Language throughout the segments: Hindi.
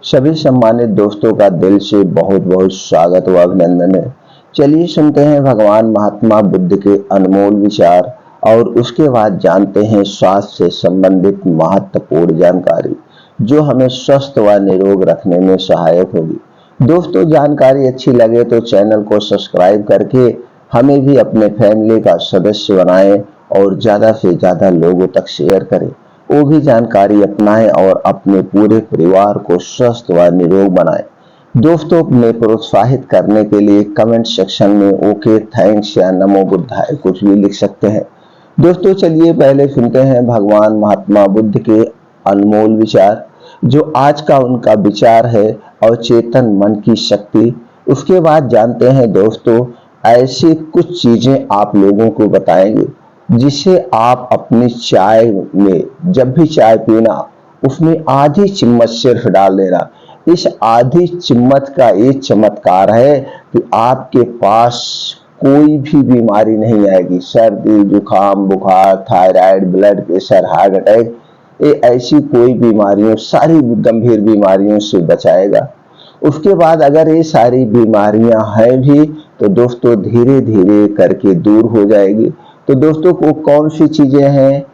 सभी सम्मानित दोस्तों का दिल से बहुत बहुत स्वागत व अभिनंदन है। चलिए सुनते हैं भगवान महात्मा बुद्ध के अनमोल विचार और उसके बाद जानते हैं स्वास्थ्य से संबंधित महत्वपूर्ण जानकारी जो हमें स्वस्थ व निरोग रखने में सहायक होगी। दोस्तों, जानकारी अच्छी लगे तो चैनल को सब्सक्राइब करके हमें भी अपने फैमिली का सदस्य बनाएं और ज्यादा से ज्यादा लोगों तक शेयर करें। वो भी जानकारी अपनाएं और अपने पूरे परिवार को स्वस्थ व निरोग बनाएं। दोस्तों, में प्रोत्साहित करने के लिए कमेंट सेक्शन में ओके, थैंक्स या नमो बुद्धाय कुछ भी लिख सकते हैं। दोस्तों, चलिए पहले सुनते हैं भगवान महात्मा बुद्ध के अनमोल विचार। जो आज का उनका विचार है अवचेतन मन की शक्ति। उसके बाद जानते हैं दोस्तों, ऐसी कुछ चीजें आप लोगों को बताएंगे जिसे आप अपनी चाय में जब भी चाय पीना उसमें आधी चम्मच सिर्फ डाल देना। इस आधी चम्मच का ये चमत्कार है कि आपके पास कोई भी बीमारी नहीं आएगी। सर्दी, जुकाम, बुखार, thyroid, blood pressure, heart attack, ये ऐसी कोई बीमारियों, सारी गंभीर बीमारियों से बचाएगा। उसके बाद अगर ये सारी बीमारियां हैं भी तो दोस्तों धीरे धीरे करके दूर हो जाएगी। तो दोस्तों को कौन सी चीजें हैं,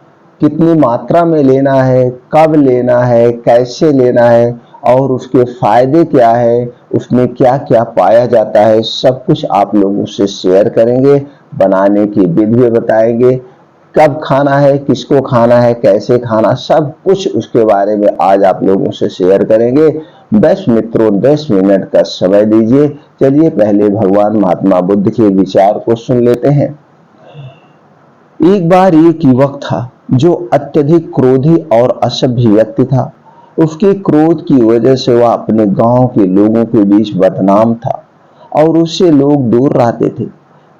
कितनी मात्रा में लेना है, कब लेना है, कैसे लेना है और उसके फायदे क्या है, उसमें क्या क्या पाया जाता है, सब कुछ आप लोगों से शेयर करेंगे। बनाने की विधि बताएंगे, कब खाना है, किसको खाना है, कैसे खाना, सब कुछ उसके बारे में आज आप लोगों से शेयर करेंगे। बस मित्रों 10 मिनट का समय दीजिए। चलिए पहले भगवान महात्मा बुद्ध के विचार को सुन लेते हैं। एक बार एक युवक था जो अत्यधिक क्रोधी और असभ्य व्यक्ति था। उसके क्रोध की वजह से वह अपने गांव के लोगों के बीच बदनाम था और उससे लोग दूर रहते थे।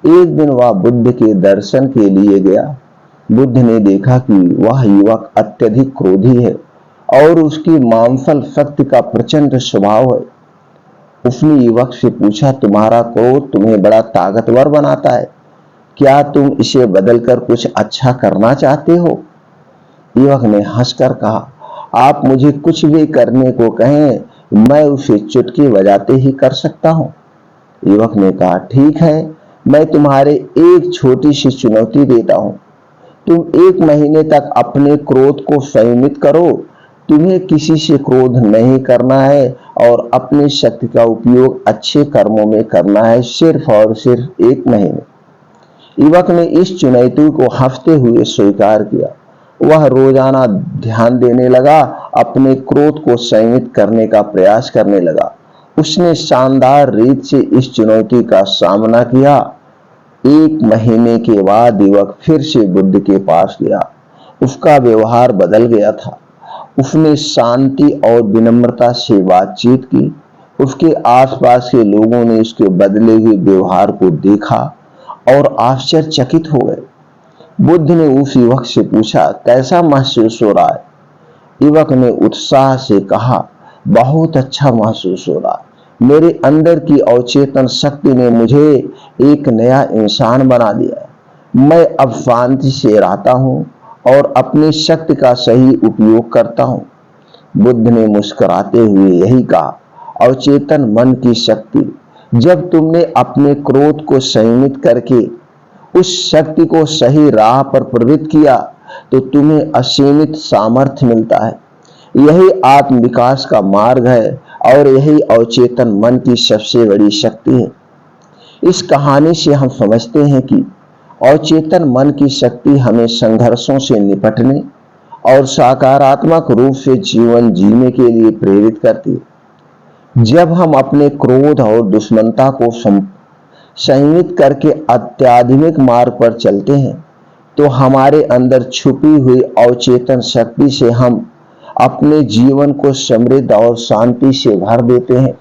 एक दिन वह बुद्ध के दर्शन के लिए गया। बुद्ध ने देखा कि वह युवक अत्यधिक क्रोधी है और उसकी मांसल शक्ति का प्रचंड स्वभाव है। उसने युवक से पूछा, तुम्हारा क्रोध तुम्हें बड़ा ताकतवर बनाता है, क्या तुम इसे बदलकर कुछ अच्छा करना चाहते हो? युवक ने हंसकर कहा, आप मुझे कुछ भी करने को कहें, मैं उसे चुटकी बजाते ही कर सकता हूं। युवक ने कहा, ठीक है, मैं तुम्हारे एक छोटी सी चुनौती देता हूं। तुम 1 महीने तक अपने क्रोध को संयमित करो। तुम्हें किसी से क्रोध नहीं करना है और अपनी शक्ति का उपयोग अच्छे कर्मों में करना है, सिर्फ और सिर्फ 1 महीने। युवक ने इस चुनौती को हंसते हुए स्वीकार किया। वह रोजाना ध्यान देने लगा, अपने क्रोध को संयमित करने का प्रयास करने लगा। उसने शानदार रीत से इस चुनौती का सामना किया। 1 महीने के बाद युवक फिर से बुद्ध के पास गया। उसका व्यवहार बदल गया था। उसने शांति और विनम्रता से बातचीत की। उसके आसपास के लोगों ने उसके बदले हुए व्यवहार को देखा और आश्चर्यचकित हो गए। बुद्ध ने उस युवक से पूछा, कैसा महसूस हो रहा है? युवक ने उत्साह से कहा, बहुत अच्छा महसूस हो रहा है। मेरे अंदर की अवचेतन शक्ति ने मुझे एक नया इंसान बना दिया। मैं अब शांति से रहता हूं और अपनी शक्ति का सही उपयोग करता हूं। बुद्ध ने मुस्कुराते हुए यही कहा, अवचेतन मन की शक्ति। जब तुमने अपने क्रोध को संयमित करके उस शक्ति को सही राह पर प्रवृत्त किया तो तुम्हें असीमित सामर्थ्य मिलता है। यही आत्म विकास का मार्ग है और यही अवचेतन मन की सबसे बड़ी शक्ति है। इस कहानी से हम समझते हैं कि अवचेतन मन की शक्ति हमें संघर्षों से निपटने और सकारात्मक रूप से जीवन जीने के लिए प्रेरित करती है। जब हम अपने क्रोध और दुश्मनता को संयमित करके आध्यात्मिक मार्ग पर चलते हैं तो हमारे अंदर छुपी हुई अवचेतन शक्ति से हम अपने जीवन को समृद्ध और शांति से भर देते हैं।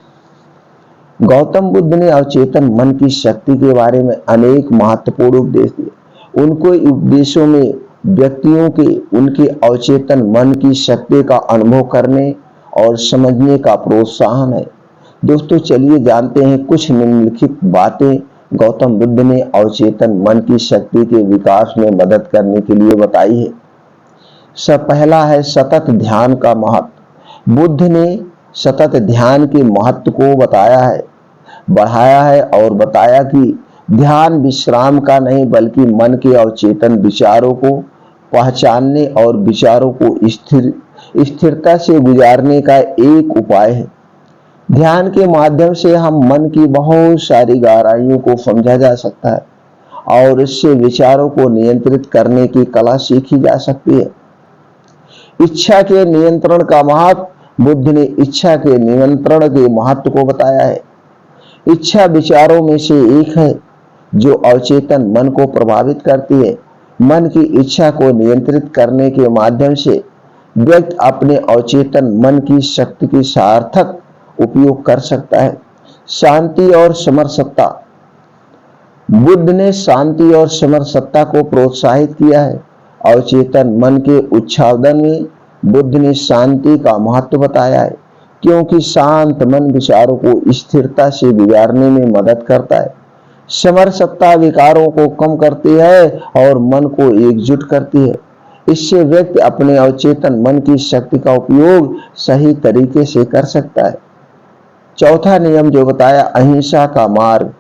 गौतम बुद्ध ने अवचेतन मन की शक्ति के बारे में अनेक महत्वपूर्ण उपदेश दिए। उनको उपदेशों में व्यक्तियों के उनके अवचेतन मन की शक्ति का अनुभव करने और समझने का प्रोत्साहन है। दोस्तों, चलिए जानते हैं कुछ निम्नलिखित बातें गौतम बुद्ध ने अवचेतन मन की शक्ति के विकास में मदद करने के लिए बताई है। पहला है सतत ध्यान का महत्व। बुद्ध ने सतत ध्यान के महत्व को बढ़ाया है और बताया कि ध्यान विश्राम का नहीं बल्कि मन के अवचेतन विचारों को पहचानने और विचारों को स्थिरता से गुजारने का एक उपाय है। ध्यान के माध्यम से हम मन की बहुत सारी गहराइयों को समझा जा सकता है और इससे विचारों को नियंत्रित करने की कला सीखी जा सकती है। इच्छा के नियंत्रण का महत्व। बुद्ध ने इच्छा के नियंत्रण के महत्व को बताया है। इच्छा विचारों में से एक है जो अवचेतन मन को प्रभावित करती है। मन की इच्छा को नियंत्रित करने के माध्यम से व्यक्ति अपने अवचेतन मन की शक्ति की सार्थक उपयोग कर सकता है। शांति और समरसत्ता। बुद्ध ने शांति और समरसत्ता को प्रोत्साहित किया है। अवचेतन मन के उच्छादन में बुद्ध ने शांति का महत्व बताया है, क्योंकि शांत मन विचारों को स्थिरता से गुजारने में मदद करता है। समरसत्ता विकारों को कम करती है और मन को एकजुट करती है। इससे व्यक्ति अपने अवचेतन मन की शक्ति का उपयोग सही तरीके से कर सकता है। चौथा नियम जो बताया, अहिंसा का मार्ग।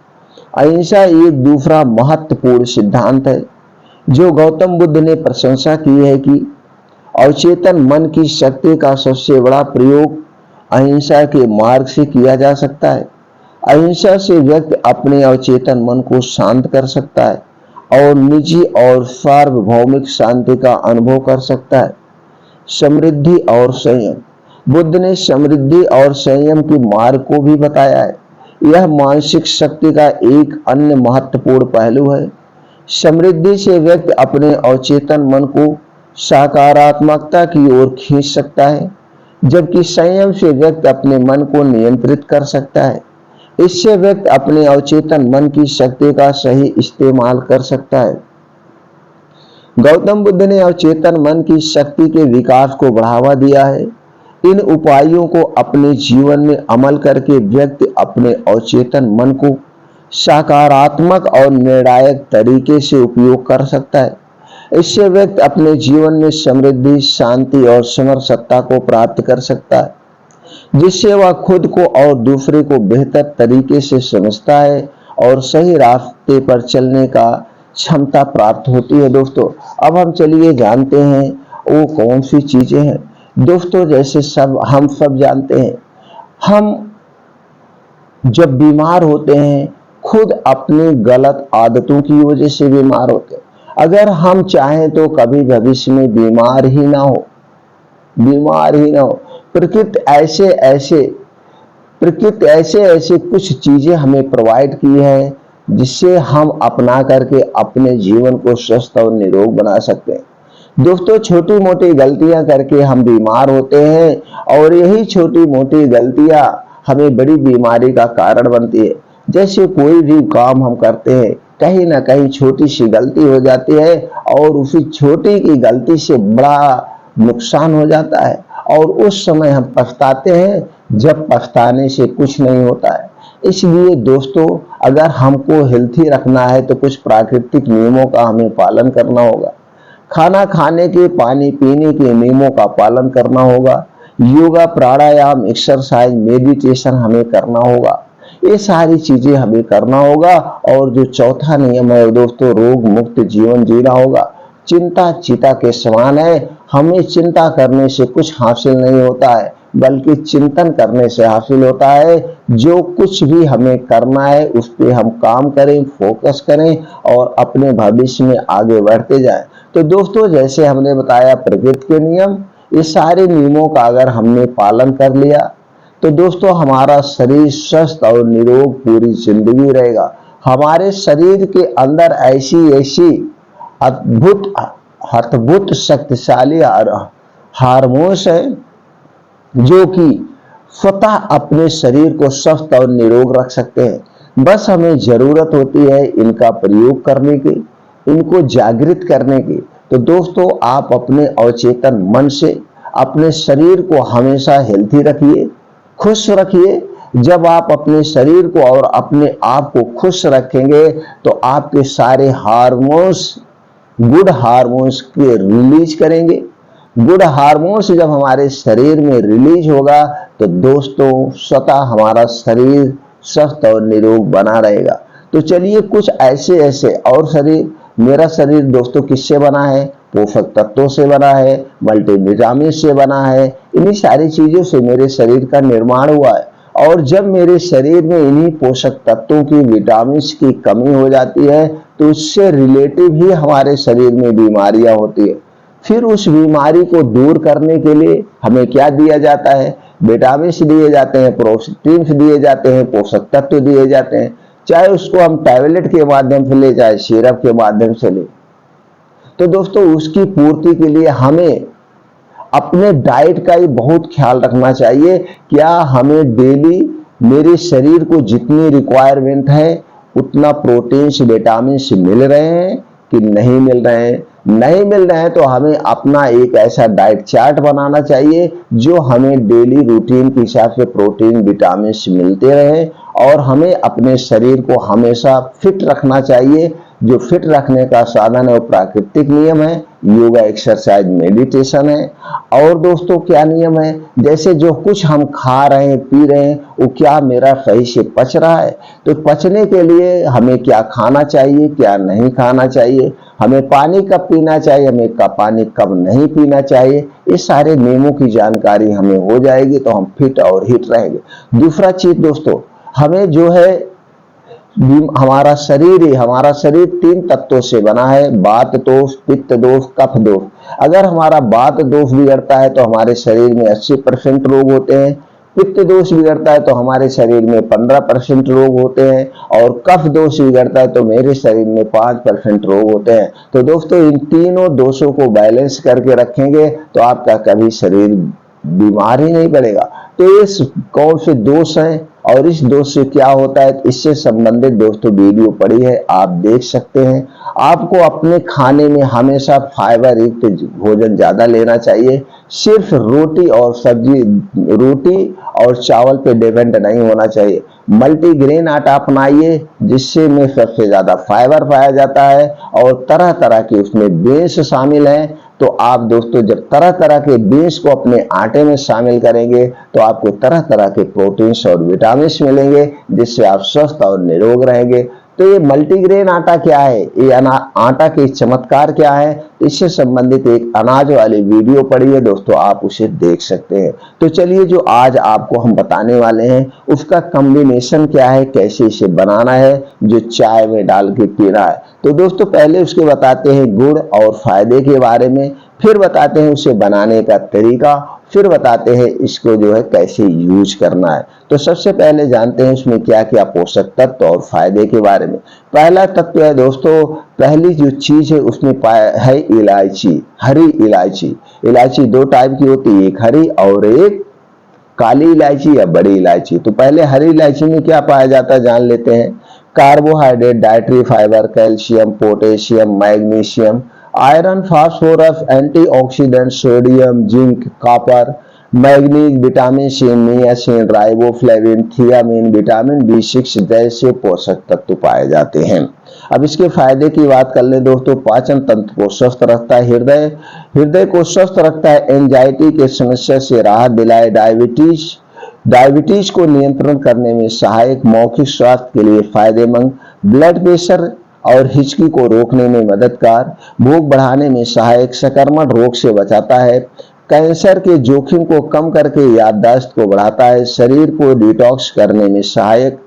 अहिंसा एक दूसरा महत्वपूर्ण सिद्धांत है जो गौतम बुद्ध ने प्रशंसा की है कि अवचेतन मन की शक्ति का सबसे बड़ा प्रयोग अहिंसा के मार्ग से किया जा सकता है। अहिंसा से व्यक्ति अपने अवचेतन मन को शांत कर सकता है और निजी और सार्वभौमिक शांति का अनुभव कर सकता है। समृद्धि और संयम। बुद्ध ने समृद्धि और संयम के मार्ग को भी बताया है। यह मानसिक शक्ति का एक अन्य महत्वपूर्ण पहलू है। समृद्धि से व्यक्ति अपने अवचेतन मन को सकारात्मकता की ओर खींच सकता है, जबकि संयम से व्यक्ति अपने मन को नियंत्रित कर सकता है। इससे व्यक्ति अपने अवचेतन मन की शक्ति का सही इस्तेमाल कर सकता है। गौतम बुद्ध ने अवचेतन मन की शक्ति के विकास को बढ़ावा दिया है। इन उपायों को अपने जीवन में अमल करके व्यक्ति अपने अवचेतन मन को सकारात्मक और निर्णायक तरीके से उपयोग कर सकता है। इससे व्यक्ति अपने जीवन में समृद्धि, शांति और समरसत्ता को प्राप्त कर सकता है, जिससे वह खुद को और दूसरे को बेहतर तरीके से समझता है और सही रास्ते पर चलने का क्षमता प्राप्त होती है। दोस्तों, अब हम चलिए जानते हैं वो कौन सी चीजें हैं। दोस्तों, जैसे हम सब जानते हैं, हम जब बीमार होते हैं खुद अपनी गलत आदतों की वजह से बीमार होते हैं। अगर हम चाहें तो कभी भविष्य में बीमार ही ना हो। प्रकृति ऐसे कुछ चीजें हमें प्रोवाइड की है जिससे हम अपना करके अपने जीवन को स्वस्थ और निरोग बना सकते हैं। दोस्तों, छोटी मोटी गलतियां करके हम बीमार होते हैं और यही छोटी मोटी गलतियां हमें बड़ी बीमारी का कारण बनती है। जैसे कोई भी काम हम करते हैं, कहीं ना कहीं छोटी सी गलती हो जाती है और उसी छोटी की गलती से बड़ा नुकसान हो जाता है और उस समय हम पछताते हैं, जब पछताने से कुछ नहीं होता है। इसलिए दोस्तों, अगर हमको हेल्थी रखना है तो कुछ प्राकृतिक नियमों का हमें पालन करना होगा। खाना खाने के, पानी पीने के नियमों का पालन करना होगा। योगा, प्राणायाम, एक्सरसाइज, मेडिटेशन हमें करना होगा। ये सारी चीजें हमें करना होगा। और जो चौथा नियम है दोस्तों, रोग मुक्त जीवन जीना होगा। चिंता चीता के समान है। हमें चिंता करने से कुछ हासिल नहीं होता है, बल्कि चिंतन करने से हासिल होता है। जो कुछ भी हमें करना है उस पर हम काम करें, फोकस करें और अपने भविष्य में आगे बढ़ते जाएं। तो दोस्तों, जैसे हमने बताया प्रकृति के नियम, ये सारे नियमों का अगर हमने पालन कर लिया तो दोस्तों हमारा शरीर स्वस्थ और निरोग पूरी जिंदगी रहेगा। हमारे शरीर के अंदर ऐसी अद्भुत शक्तिशाली हार्मोन्स है जो कि स्वतः अपने शरीर को स्वस्थ और निरोग रख सकते हैं। बस हमें जरूरत होती है इनका प्रयोग करने की, इनको जागृत करने की। तो दोस्तों, आप अपने अवचेतन मन से अपने शरीर को हमेशा हेल्थी रखिए, खुश रखिए। जब आप अपने शरीर को और अपने आप को खुश रखेंगे तो आपके सारे हार्मोन्स गुड हार्मोन्स के रिलीज करेंगे। गुड हार्मोन्स जब हमारे शरीर में रिलीज होगा तो दोस्तों स्वतः हमारा शरीर स्वस्थ और निरोग बना रहेगा। तो चलिए कुछ ऐसे और मेरा शरीर दोस्तों किससे बना है? पोषक तत्वों से बना है, मल्टीविटामिन से बना है। इन्हीं सारी चीजों से मेरे शरीर का निर्माण हुआ है। और जब मेरे शरीर में इन्हीं पोषक तत्वों की, विटामिन की कमी हो जाती है तो उससे रिलेटिव ही हमारे शरीर में बीमारियां होती है। फिर उस बीमारी को दूर करने के लिए हमें क्या दिया जाता है? विटामिन दिए जाते हैं, प्रोटीन दिए जाते हैं, पोषक तत्व दिए जाते हैं। चाहे उसको हम टैबलेट के माध्यम से ले, चाहे सिरप के माध्यम से ले। तो दोस्तों उसकी पूर्ति के लिए हमें अपने डाइट का ही बहुत ख्याल रखना चाहिए। क्या हमें डेली मेरे शरीर को जितनी रिक्वायरमेंट है उतना प्रोटीन विटामिन मिल रहे हैं कि नहीं मिल रहे हैं? नहीं मिल रहे हैं तो हमें अपना एक ऐसा डाइट चार्ट बनाना चाहिए जो हमें डेली रूटीन के हिसाब से प्रोटीन विटामिन मिलते रहे। और हमें अपने शरीर को हमेशा फिट रखना चाहिए। जो फिट रखने का साधन है वो प्राकृतिक नियम है, योगा, एक्सरसाइज, मेडिटेशन है। और दोस्तों क्या नियम है? जैसे जो कुछ हम खा रहे हैं, पी रहे हैं, वो क्या मेरा सही से पच रहा है? तो पचने के लिए हमें क्या खाना चाहिए, क्या नहीं खाना चाहिए, हमें पानी कब पीना चाहिए, हमें पानी कब नहीं पीना चाहिए, ये सारे नियमों की जानकारी हमें हो जाएगी तो हम फिट और हिट रहेंगे। दूसरा चीज दोस्तों, हमें जो है हमारा शरीर 3 तत्वों से बना है, वात दोष, पित्त दोष, कफ दोष। अगर हमारा वात दोष बिगड़ता है तो हमारे शरीर में 80% रोग होते हैं, पित्त दोष बिगड़ता है तो हमारे शरीर में 15% रोग होते हैं, और कफ दोष बिगड़ता है तो मेरे शरीर में 5% रोग होते हैं। तो दोस्तों इन तीनों दोषों को बैलेंस करके रखेंगे तो आपका कभी शरीर बीमार ही नहीं पड़ेगा। तो ये कौन से दोष हैं और इस दोष से क्या होता है, इससे संबंधित दोस्तों वीडियो पड़ी है, आप देख सकते हैं। आपको अपने खाने में हमेशा फाइबर युक्त भोजन ज्यादा लेना चाहिए। सिर्फ रोटी और सब्जी, रोटी और चावल पे डिपेंड नहीं होना चाहिए। मल्टीग्रेन आटा अपनाइए जिससे में सबसे ज्यादा फाइबर पाया जाता है और तरह तरह के उसमें बीन्स शामिल हैं। तो आप दोस्तों जब तरह तरह के बीन्स को अपने आटे में शामिल करेंगे तो आपको तरह तरह के प्रोटीन्स और विटामिन मिलेंगे जिससे आप स्वस्थ और निरोग रहेंगे। तो ये मल्टीग्रेन आटा क्या है, ये आटा के चमत्कार क्या है, इससे संबंधित एक अनाज वाली वीडियो पड़ी है दोस्तों, आप उसे देख सकते हैं। तो चलिए जो आज आपको हम बताने वाले हैं उसका कॉम्बिनेशन क्या है, कैसे इसे बनाना है जो चाय में डाल के पीना है। तो दोस्तों पहले उसके बताते हैं गुण और फायदे के बारे में, फिर बताते हैं उसे बनाने का तरीका, फिर बताते हैं इसको जो है कैसे यूज करना है। तो सबसे पहले जानते हैं इसमें क्या क्या पोषक तत्व और फायदे के बारे में। पहला तत्व है दोस्तों, पहली जो चीज है उसमें है इलायची, हरी इलायची। इलायची 2 टाइप की होती है, एक हरी और एक काली इलायची या बड़ी इलायची। तो पहले हरी इलायची में क्या पाया जाता है जान लेते हैं। Carbohydrate, dietary fibre, calcium, potassium, magnesium, iron, phosphorus, antioxidant, sodium, zinc, copper, manganese, vitamin C, niacin, riboflavin, thiamine, vitamin B6 जैसे पोषक तत्व पाए जाते हैं। अब इसके फायदे की बात कर ले दोस्तों, पाचन तंत्र को स्वस्थ रखता है, हृदय को स्वस्थ रखता है, एंजाइटी के समस्या से राहत दिलाए, डायबिटीज को नियंत्रण करने में सहायक, मौखिक स्वास्थ्य के लिए फायदेमंद, ब्लड प्रेशर और हिचकी को रोकने में मददगार, भूख बढ़ाने में सहायक, संक्रमण रोग से बचाता है, कैंसर के जोखिम को कम करके याददाश्त को बढ़ाता है, शरीर को डिटॉक्स करने में सहायक,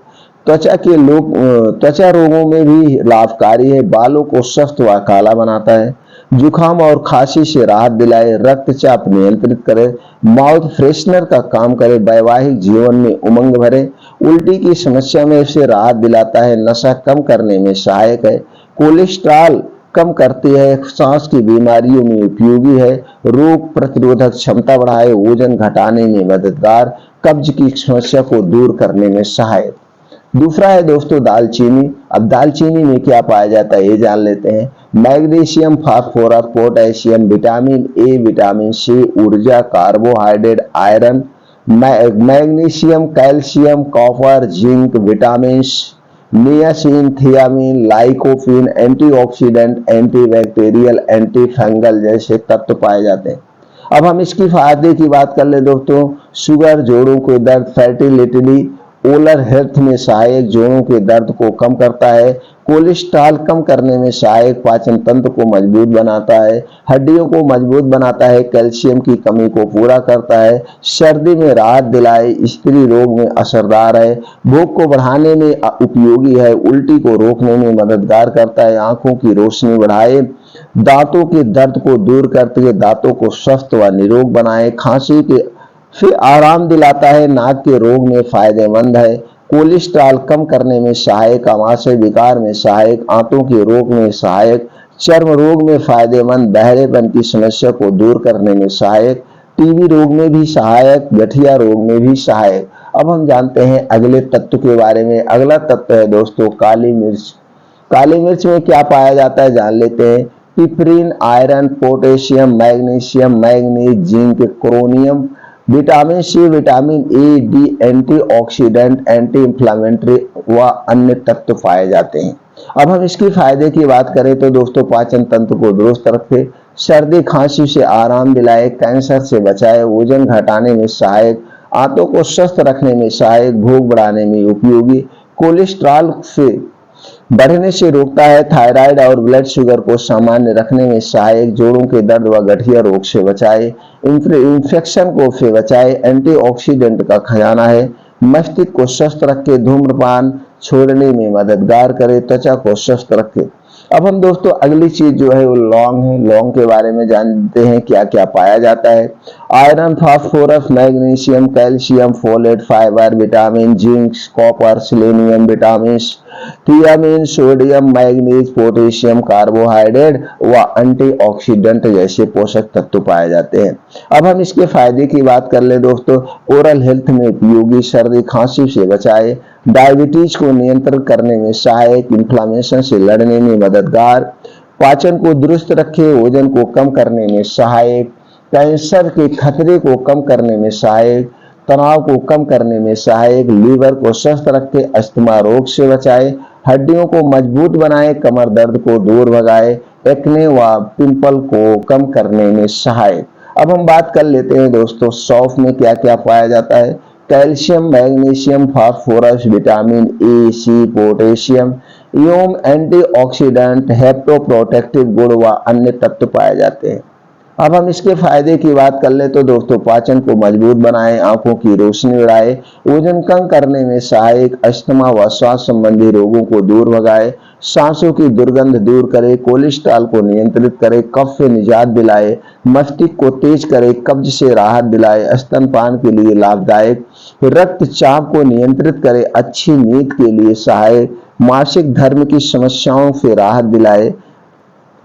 त्वचा रोगों में भी लाभकारी है, बालों को स्वस्थ व काला बनाता है, जुकाम और खांसी से राहत दिलाए, रक्तचाप नियंत्रित करे, माउथ फ्रेशनर का काम करे, वैवाहिक जीवन में उमंग भरे, उल्टी की समस्या में से राहत दिलाता है, नशा कम करने में सहायक है, कोलेस्ट्रॉल कम करती है, सांस की बीमारियों में उपयोगी है, रोग प्रतिरोधक क्षमता बढ़ाए, वजन घटाने में मददगार, कब्ज की समस्या को दूर करने में सहायक। दूसरा है दोस्तों दालचीनी। अब दालचीनी में क्या पाया जाता है ये जान लेते हैं। Magnesium, phosphorus, potassium, vitamin A, vitamin C, ऊर्जा, carbohydrate, iron, magnesium, calcium, copper, zinc, vitamin, niacin, thiamine, lycopene, antioxidant, antibacterial, anti fungal जैसे तत्व पाए जाते हैं। अब हम इसकी फायदे की बात कर ले दोस्तों, शुगर जोड़ों के दर्द, फर्टिलिटी, ओरल हेल्थ में सहायक, जोड़ों के दर्द को कम करता है, कोलेस्ट्रॉल कम करने में सहायक, पाचन तंत्र को मजबूत बनाता है, हड्डियों को मजबूत बनाता है, कैल्शियम की कमी को पूरा करता है, सर्दी में राहत दिलाए, स्त्री रोग में असरदार है, भूख को बढ़ाने में उपयोगी है, उल्टी को रोकने में मददगार करता है, आंखों की रोशनी बढ़ाए, दांतों के दर्द को दूर करते हुए दांतों को स्वस्थ व निरोग बनाए, खांसी के फिर आराम दिलाता है, नाक के रोग में फायदेमंद है, कोलेस्ट्रॉल कम करने में सहायक, आमाशय विकार में सहायक, आंतों के रोग में सहायक, चर्म रोग में फायदेमंद, बहरेपन की समस्या को दूर करने में सहायक, टीबी रोग में भी सहायक, गठिया रोग में भी सहायक। अब हम जानते हैं अगले तत्व के बारे में। अगला तत्व है दोस्तों काली मिर्च। काली मिर्च में क्या पाया जाता है जान लेते हैं। Piperine, iron, potassium, magnesium, manganese, zinc, chromium, vitamin C, vitamin A, D, antioxidant, anti inflammatory व अन्य तत्व पाए जाते हैं। अब हम इसकी फायदे की बात करें तो दोस्तों पाचन तंत्र को दुरुस्त रखे, सर्दी खांसी से आराम दिलाए, कैंसर से बचाए, वजन घटाने में सहायक, आंतों को स्वस्थ रखने में सहायक, भूख बढ़ाने में उपयोगी, कोलेस्ट्रॉल से बढ़ने से रोकता है, थायराइड और ब्लड शुगर को सामान्य रखने में सहायक, जोड़ों के दर्द व गठिया रोग से बचाए, इंफेक्शन को से बचाए, एंटीऑक्सीडेंट का खजाना है, मस्तिष्क को स्वस्थ रखे, धूम्रपान छोड़ने में मददगार करे, त्वचा को स्वस्थ रखे। अब हम दोस्तों अगली चीज जो है वो लौंग है। लौंग के बारे में जानते हैं क्या क्या पाया जाता है। Iron, phosphorus, magnesium, calcium, folate, fibre, vitamin, zinc, copper, selenium, vitamin, thiamine, sodium, manganese, potassium, carbohydrate व एंटीऑक्सीडेंट जैसे पोषक तत्व पाए जाते हैं। अब हम इसके फायदे की बात कर ले दोस्तों। ओरल हेल्थ में उपयोगी, सर्दी खांसी से बचाए, डायबिटीज को नियंत्रित करने में सहायक, इन्फ्लामेशन से लड़ने में मददगार, पाचन को दुरुस्त रखे, वजन को कम करने में सहायक, कैंसर के खतरे को कम करने में सहायक, तनाव को कम करने में सहायक, लीवर को स्वस्थ रखे, अस्थमा रोग से बचाए, हड्डियों को मजबूत बनाए, कमर दर्द को दूर भगाए, एक्ने व पिंपल को कम करने में सहायक। अब हम बात कर लेते हैं दोस्तों सौंफ में क्या क्या पाया जाता है। Calcium, magnesium, phosphorus, vitamin A, C, potassium एवं एंटीऑक्सीडेंट, हेप्टोप्रोटेक्टिव गुण व अन्य तत्व पाए जाते हैं। अब हम इसके फायदे की बात कर ले तो दोस्तों पाचन को मजबूत बनाए, आंखों की रोशनी बढ़ाए, वजन कम करने में सहायक, अस्थमा व श्वास संबंधी रोगों को दूर भगाए, सांसों की दुर्गंध दूर करे, कोलेस्ट्रॉल को नियंत्रित करे, कफ से निजात दिलाए, मस्तिष्क को तेज करे, कब्ज से राहत दिलाए, स्तनपान के लिए लाभदायक, रक्तचाप को नियंत्रित करे, अच्छी नींद के लिए सहायक, मासिक धर्म की समस्याओं से राहत दिलाए,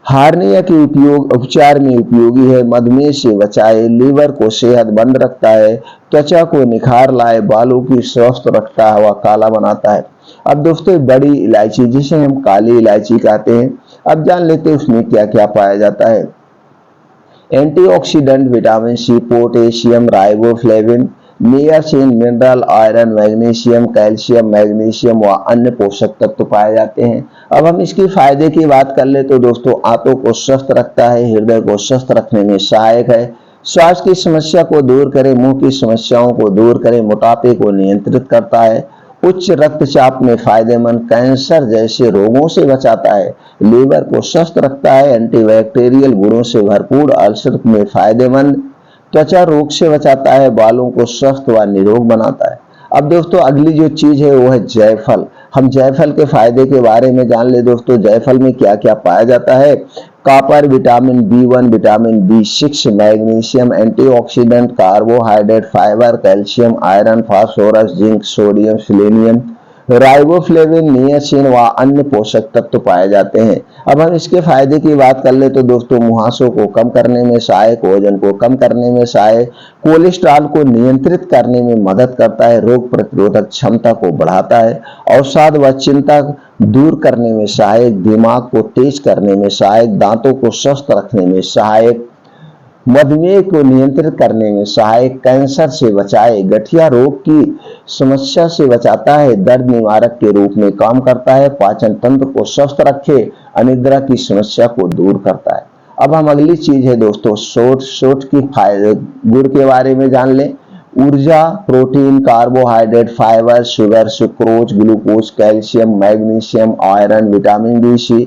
हार्निया के उपचार में उपयोगी है, मधुमेह से बचाए, लीवर को सेहतमंद रखता है, त्वचा को निखार लाए, बालों की स्वस्थ रखता है व काला बनाता है। अब दोस्तों बड़ी इलायची जिसे हम काली इलायची कहते हैं, अब जान लेते हैं उसमें क्या क्या पाया जाता है। Antioxidant, vitamin C, potassium, riboflavin, niacin, mineral, iron, magnesium, calcium, magnesium व अन्य पोषक तत्व पाए जाते हैं। अब हम इसकी फायदे की बात कर ले तो दोस्तों आंतों को स्वस्थ रखता है, हृदय को स्वस्थ रखने में सहायक है, श्वास की समस्या को दूर करे, मुंह की समस्याओं को दूर करे, मोटापे को नियंत्रित करता है, उच्च रक्तचाप में फायदेमंद, कैंसर जैसे रोगों से बचाता है, लीवर को स्वस्थ रखता है, एंटीबैक्टीरियल गुणों से भरपूर, अल्सर में फायदेमंद, त्वचा रोग से बचाता है, बालों को स्वस्थ व निरोग बनाता है। अब दोस्तों अगली जो चीज है वो है जायफल। हम जायफल के फायदे के बारे में जान ले दोस्तों। जायफल में क्या क्या पाया जाता है। कॉपर, विटामिन बी1, विटामिन बी6, magnesium, antioxidant, carbohydrate, fibre, calcium, iron, phosphorus, zinc, sodium, selenium, riboflavin, niacin व अन्य पोषक तत्व पाए जाते हैं। अब हम इसके फायदे की बात कर ले तो दोस्तों मुहासों को कम करने में सहायक, वजन को कम करने में सहायक, कोलेस्ट्रॉल को नियंत्रित करने में मदद करता है, रोग प्रतिरोधक क्षमता को बढ़ाता है, अवसाद व चिंता दूर करने में सहायक, दिमाग को तेज करने में सहायक, दांतों को स्वस्थ रखने में सहायक, मधुमेह को नियंत्रित करने में सहायक, कैंसर से बचाए, गठिया रोग की समस्या से बचाता है, दर्द निवारक के रूप में काम करता है, पाचन तंत्र को स्वस्थ रखे, अनिद्रा की समस्या को दूर करता है। अब हम अगली चीज है दोस्तों सोंठ की फायदे गुड़ के बारे में जान लें। ऊर्जा, protein, carbohydrate, fibre, sugar, sucrose, glucose, calcium, magnesium, iron, vitamin B C,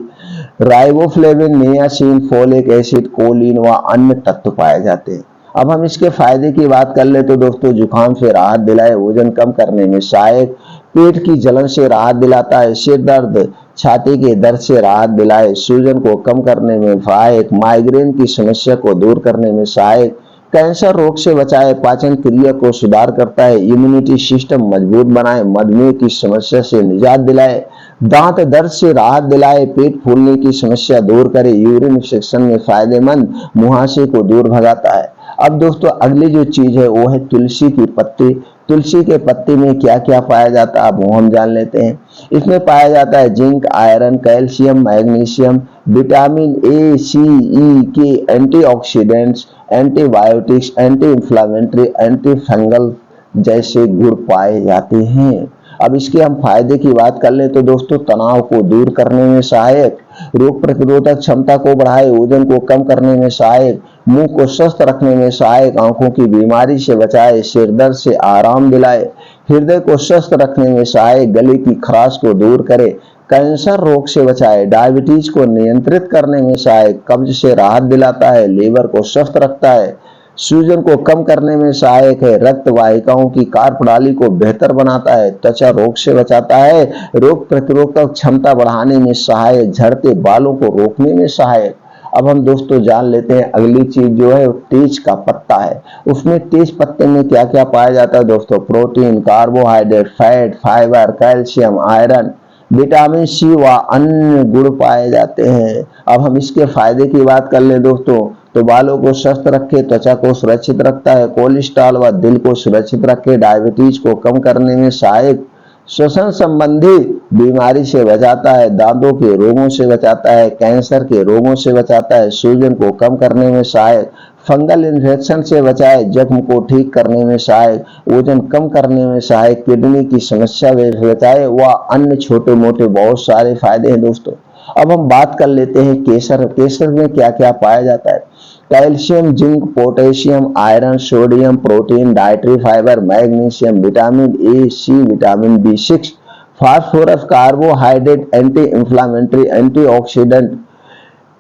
riboflavin, niacin, folic acid, choline व अन्य तत्व पाए जाते हैं। अब हम इसके फायदे की बात कर ले तो दोस्तों, जुकाम से राहत दिलाए, वजन कम करने में सहायक, पेट की जलन से राहत दिलाता है, सिर दर्द, छाती के दर्द से राहत दिलाए, सूजन को कम करने में सहायक, माइग्रेन की समस्या को दूर करने में सहायक, कैंसर रोग से बचाए, पाचन क्रिया को सुधार करता है, इम्यूनिटी सिस्टम मजबूत बनाए, मधुमेह की समस्या से निजात दिलाए, दांत दर्द से राहत दिलाए, पेट फूलने की समस्या दूर करे, यूरिन इन्फेक्शन में फायदेमंद, मुहासे को दूर भगाता है। अब दोस्तों अगली जो चीज है वो है तुलसी की पत्ती। तुलसी के पत्ते में क्या क्या पाया जाता है अब वो हम जान लेते हैं। इसमें पाया जाता है zinc, iron, calcium, magnesium, vitamin A, C, E K, antioxidants, antibiotics, anti inflammatory, anti fungal जैसे गुण पाए जाते हैं। अब इसके हम फायदे की बात कर ले तो दोस्तों, तनाव को दूर करने में सहायक, रोग प्रतिरोधक क्षमता को बढ़ाए, वजन को कम करने में सहायक, मुंह को स्वस्थ रखने में सहायक, आंखों की बीमारी से बचाए, सिर दर्द से आराम दिलाए, हृदय को स्वस्थ रखने में सहायक, गले की खराश को दूर करे, कैंसर रोग से बचाए, डायबिटीज को नियंत्रित करने में सहायक, कब्ज से राहत दिलाता है, लीवर को स्वस्थ रखता है, सूजन को कम करने में सहायक है, रक्त वाहिकाओं की कार्यप्रणाली को बेहतर बनाता है, त्वचा रोग से बचाता है, रोग प्रतिरोधक क्षमता बढ़ाने में सहायक, झड़ते बालों को रोकने में सहायक। अब हम दोस्तों जान लेते हैं अगली चीज जो है तेज का पत्ता है। उसमें तेज पत्ते में क्या क्या पाया जाता है दोस्तों, protein, carbohydrate, fat, fibre, calcium, iron, vitamin C व अन्य गुण पाए जाते हैं। अब हम इसके फायदे की बात कर ले दोस्तों, तो बालों को स्वस्थ रखे, त्वचा को सुरक्षित रखता है, कोलेस्ट्रॉल व दिल को सुरक्षित रखे, डायबिटीज को कम करने में सहायक, श्वसन संबंधी बीमारी से बचाता है, दांतों के रोगों से बचाता है, कैंसर के रोगों से बचाता है, सूजन को कम करने में सहायक, फंगल इन्फेक्शन से बचाए, जख्म को ठीक करने में सहायक, वजन कम करने में सहायक, किडनी की समस्या से बचाए व अन्य छोटे मोटे बहुत सारे फायदे हैं दोस्तों। अब हम बात कर लेते हैं केसर। केसर में क्या क्या पाया जाता है, calcium, zinc, potassium, iron, sodium, protein, dietary fibre, magnesium, vitamin A, C, vitamin बी6, phosphorus, carbohydrate, anti inflammatory, antioxidant,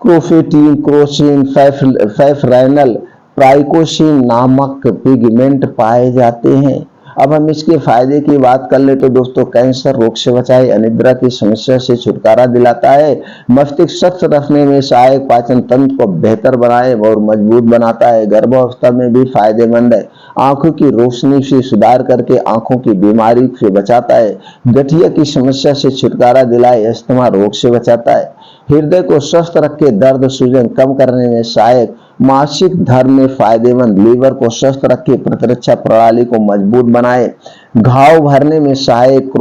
crocetin, crocin, safranal, प्राइकोसिन नामक पिगमेंट पाए जाते हैं। अब हम इसके फायदे की बात कर ले तो दोस्तों, कैंसर रोग से बचाए, अनिद्रा की समस्या से छुटकारा दिलाता है, मस्तिष्क स्वच्छ रखने में सहायक, पाचन तंत्र को बेहतर बनाए और मजबूत बनाता है, गर्भावस्था में भी फायदेमंद है, आंखों की रोशनी से सुधार करके आंखों की बीमारी से बचाता है, गठिया की समस्या से छुटकारा दिलाए, अस्थमा रोग से बचाता है, हृदय को स्वस्थ रख के दर्द सूजन कम करने में सहायक, मासिक धर्म में फायदेमंद, लीवर को स्वस्थ रख के प्रतिरक्षा प्रणाली को मजबूत बनाए, घाव भरने में सहायक,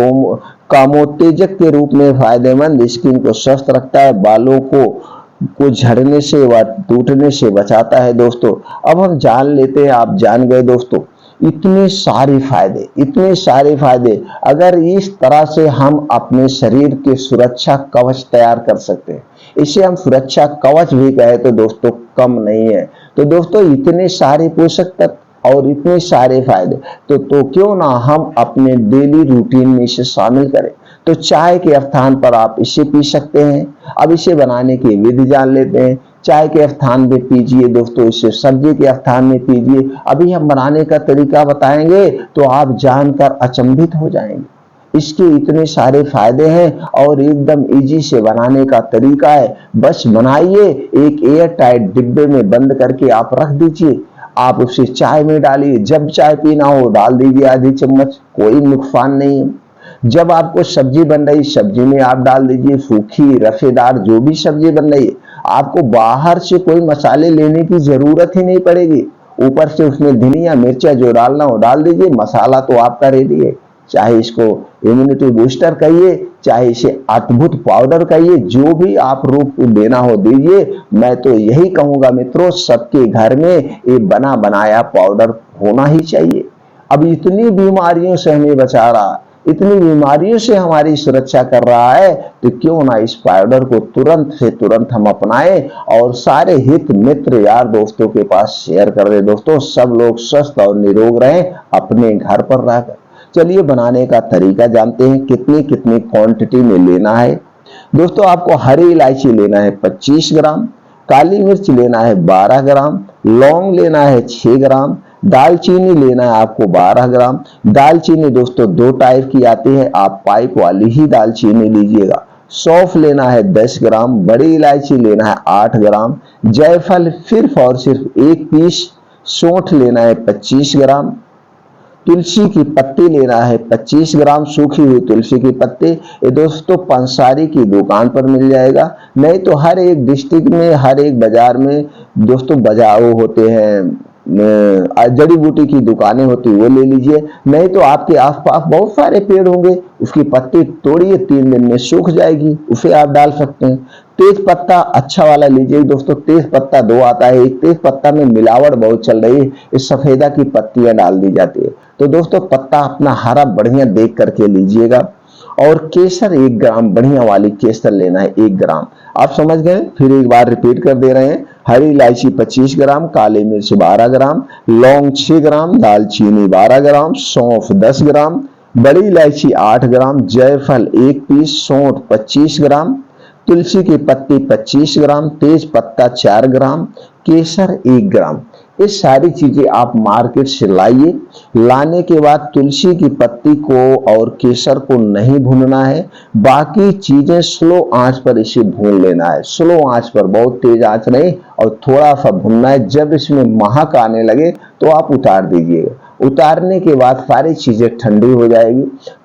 कामोत्तेजक के रूप में फायदेमंद, स्किन को स्वस्थ रखता है, बालों को झड़ने से व टूटने से बचाता है दोस्तों। अब हम जान लेते हैं, आप जान गए दोस्तों इतने सारे फायदे, अगर इस तरह से हम अपने शरीर के सुरक्षा कवच तैयार कर सकते हैं, इसे हम सुरक्षा कवच भी कहे तो दोस्तों कम नहीं है। तो दोस्तों इतने सारे पोषक तत्व और इतने सारे फायदे, तो क्यों ना हम अपने डेली रूटीन में इसे शामिल करें। तो चाय के स्थान पर आप इसे पी सकते हैं। अब इसे बनाने की विधि जान लेते हैं। चाय के स्थान में पीजिए दोस्तों, इसे सब्जी के स्थान में पीजिए। अभी हम बनाने का तरीका बताएंगे तो आप जानकर अचंभित हो जाएंगे। इसके इतने सारे फायदे हैं और एकदम इजी से बनाने का तरीका है। बस बनाइए, एक एयर टाइट डिब्बे में बंद करके आप रख दीजिए। आप उसे चाय में डालिए, जब चाय पीना हो डाल दीजिए आधी चम्मच, कोई नुकसान नहीं है। जब आपको सब्जी बन रही, सब्जी में आप डाल दीजिए, सूखी रसेदार जो भी सब्जी बन रही है, आपको बाहर से कोई मसाले लेने की जरूरत ही नहीं पड़ेगी। ऊपर से उसमें धनिया मिर्चा जो डालना हो डाल दीजिए, मसाला तो आपका रेडी है। चाहे इसको इम्यूनिटी बूस्टर कहिए, चाहे इसे अद्भुत पाउडर कहिए, जो भी आप रूप देना हो दीजिए। मैं तो यही कहूंगा मित्रों, सबके घर में ये बना बनाया पाउडर होना ही चाहिए। अब इतनी बीमारियों से हमें बचा रहा, इतनी बीमारियों से हमारी सुरक्षा कर रहा है, तो क्यों ना इस पाउडर को तुरंत से तुरंत हम अपनाएं और सारे हित मित्र यार दोस्तों के पास शेयर कर दें। दोस्तों सब लोग स्वस्थ और निरोग रहें अपने घर पर रहकर। चलिए बनाने का तरीका जानते हैं, कितनी कितनी क्वांटिटी में लेना है। दोस्तों आपको हरी इलायची लेना है 25 ग्राम, काली मिर्च लेना है 12 ग्राम, लौंग लेना है 6 ग्राम, दालचीनी लेना है आपको 12 ग्राम। दालचीनी दोस्तों दो टाइप की आती है, आप पाइप वाली ही दालचीनी लीजिएगा। सौंफ लेना है 10 ग्राम, बड़ी इलायची लेना है 8 ग्राम, जायफल सिर्फ और सिर्फ 1 पीस, सौंठ लेना है 25 ग्राम, तुलसी की पत्ती लेना है 25 ग्राम, सूखी हुई तुलसी की पत्ती। ये दोस्तों पंसारी की दुकान पर मिल जाएगा, नहीं तो हर एक डिस्ट्रिक्ट में हर एक बाजार में दोस्तों बाजार होते हैं, जड़ी बूटी की दुकानें होती वो ले लीजिए। नहीं तो आपके आसपास बहुत सारे पेड़ होंगे, उसकी पत्ती तोड़िए, 3 दिन में सूख जाएगी, उसे आप डाल सकते हैं। तेज पत्ता अच्छा वाला लीजिए दोस्तों, तेज पत्ता 2 आता है। एक तेज पत्ता में मिलावट बहुत चल रही है, इस सफेदा की पत्तियां डाल दी जाती है। तो दोस्तों पत्ता अपना हरा बढ़िया देख करके लीजिएगा। और केसर 1 ग्राम, बढ़िया वाली केसर लेना है 1 ग्राम। आप समझ गए, फिर एक बार रिपीट कर दे रहे हैं। हरी इलायची 25 ग्राम, काली मिर्च 12 ग्राम, लौंग 6 ग्राम, दालचीनी 12 ग्राम, सौंफ 10 ग्राम, बड़ी इलायची 8 ग्राम, जायफल 1 पीस, सौंठ 25 ग्राम, तुलसी की पत्ती 25 ग्राम, तेज पत्ता 4 ग्राम, केसर 1 ग्राम। ये सारी चीजें आप मार्केट से लाइए। लाने के बाद तुलसी की पत्ती को और केसर को नहीं भूनना है, बाकी चीजें स्लो आंच पर इसे भून लेना है। स्लो आंच पर, बहुत तेज आंच नहीं, और थोड़ा सा भूनना है। जब इसमें महक आने लगे तो आप उतार दीजिएगा। उतारने के बाद सारी चीजें ठंडी हो जाएगी।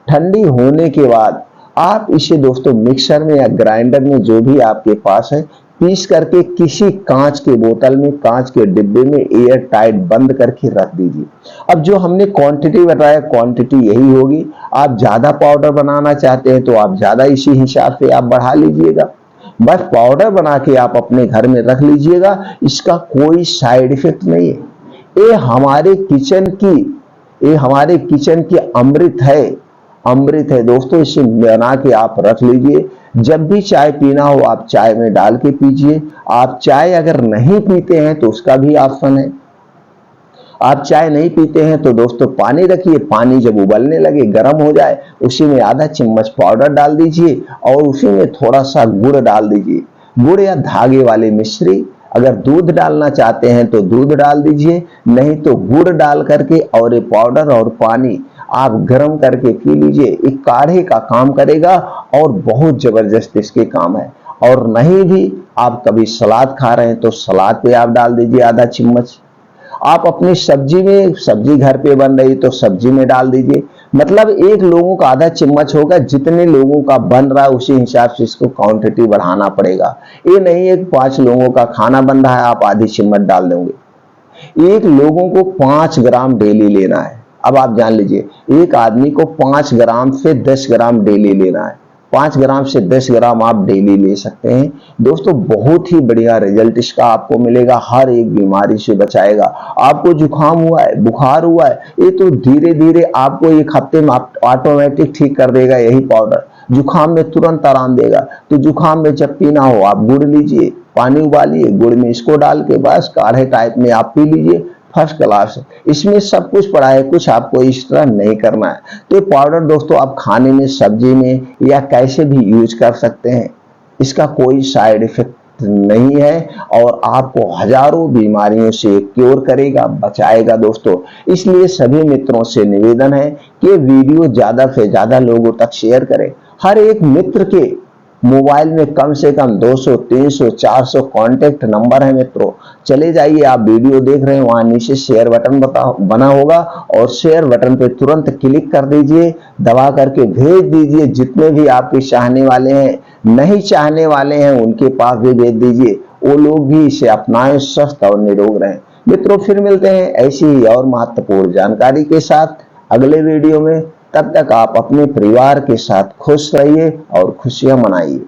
ठंडी होने के बाद आप इसे दोस्तों मिक्सर में या ग्राइंडर में, जो भी आपके पास है, पीस करके किसी कांच के बोतल में, कांच के डिब्बे में एयर टाइट बंद करके रख दीजिए। अब जो हमने क्वांटिटी बताया, क्वांटिटी यही होगी। आप ज्यादा पाउडर बनाना चाहते हैं तो आप ज्यादा इसी हिसाब से आप बढ़ा लीजिएगा। बस पाउडर बना के आप अपने घर में रख लीजिएगा, इसका कोई साइड इफेक्ट नहीं है। ये हमारे किचन की अमृत है, अमृत है दोस्तों। इसे बना के आप रख लीजिए, जब भी चाय पीना हो आप चाय में डाल के पीजिए। आप चाय अगर नहीं पीते हैं तो उसका भी ऑप्शन है। आप चाय नहीं पीते हैं तो दोस्तों पानी रखिए, पानी जब उबलने लगे, गर्म हो जाए, उसी में आधा चम्मच पाउडर डाल दीजिए और उसी में थोड़ा सा गुड़ डाल दीजिए। गुड़ या धागे वाली मिश्री। अगर दूध डालना चाहते हैं तो दूध डाल दीजिए, नहीं तो गुड़ डाल करके और ये पाउडर और पानी आप गर्म करके पी लीजिए। एक काढ़े का काम करेगा और बहुत जबरदस्त इसके काम है। और नहीं भी आप कभी सलाद खा रहे हैं तो सलाद पे आप डाल दीजिए आधा चम्मच। आप अपनी सब्जी में, सब्जी घर पे बन रही तो सब्जी में डाल दीजिए। मतलब एक लोगों का आधा चम्मच होगा, जितने लोगों का बन रहा है उसी हिसाब से इसको क्वांटिटी बढ़ाना पड़ेगा। ये नहीं है 5 लोगों का खाना बन रहा है आप आधी चम्मच डाल देंगे। एक लोगों को 5 ग्राम डेली लेना है। अब आप जान लीजिए, एक आदमी को 5 ग्राम से 10 ग्राम डेली लेना है। 5 ग्राम से 10 ग्राम आप डेली ले सकते हैं दोस्तों। बहुत ही बढ़िया रिजल्ट इसका आपको मिलेगा, हर एक बीमारी से बचाएगा। आपको जुकाम हुआ है, बुखार हुआ है, ये तो धीरे धीरे आपको 1 हफ्ते में ऑटोमेटिक ठीक कर देगा यही पाउडर। जुकाम में तुरंत आराम देगा। तो जुकाम में जब पीना हो आप गुड़ लीजिए, पानी उबालिए, गुड़ में इसको डाल के बस काढ़े टाइप में आप पी लीजिए, फर्स्ट क्लास। इसमें सब कुछ पड़ा है, कुछ आपको इस तरह नहीं करना है। तो ये पाउडर दोस्तों आप खाने में, सब्जी में या कैसे भी यूज कर सकते हैं। इसका कोई साइड इफेक्ट नहीं है और आपको हजारों बीमारियों से क्योर करेगा, बचाएगा दोस्तों। इसलिए सभी मित्रों से निवेदन है कि वीडियो ज्यादा से ज्यादा लोगों तक शेयर करें। हर एक मित्र के मोबाइल में कम से कम 200, 300, 400 कांटेक्ट नंबर है मित्रों। चले जाइए, आप वीडियो देख रहे हैं, वहां नीचे शेयर बटन बना होगा और शेयर बटन पे तुरंत क्लिक कर दीजिए, दबा करके भेज दीजिए। जितने भी आपके चाहने वाले हैं, नहीं चाहने वाले हैं, उनके पास भी भेज दीजिए, वो लोग भी इसे अपनाएं, स्वस्थ और निरोग रहें। मित्रों फिर मिलते हैं ऐसी ही और महत्वपूर्ण जानकारी के साथ अगले वीडियो में। तब तक आप अपने परिवार के साथ खुश रहिए और खुशियां मनाइए।